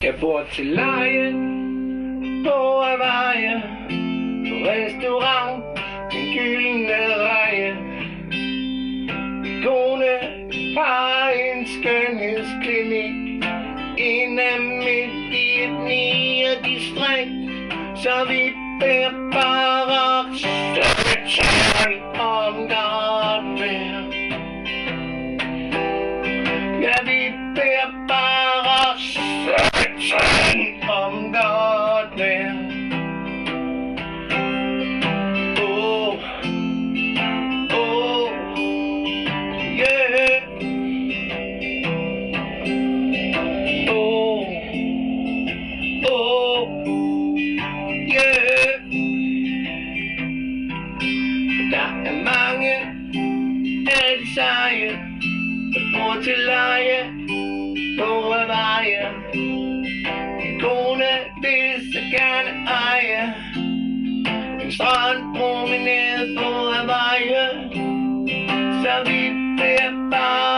Jeg bor til leje på Hawaii, på restaurant, en gyldne reje. Kone har en skønhedsklinik, en er midt i et nierdistrikt, så vi beder bare servitøren om godt vejr. Ja, vi beder bare servitøren om godt vejr. Oh, oh, yeah. Oh, oh, yeah. Der er mange af de seje, der bor til leje på Hawaii. Min kone vil så gerne eje en strandpromenade på Hawaii, så vi beder bare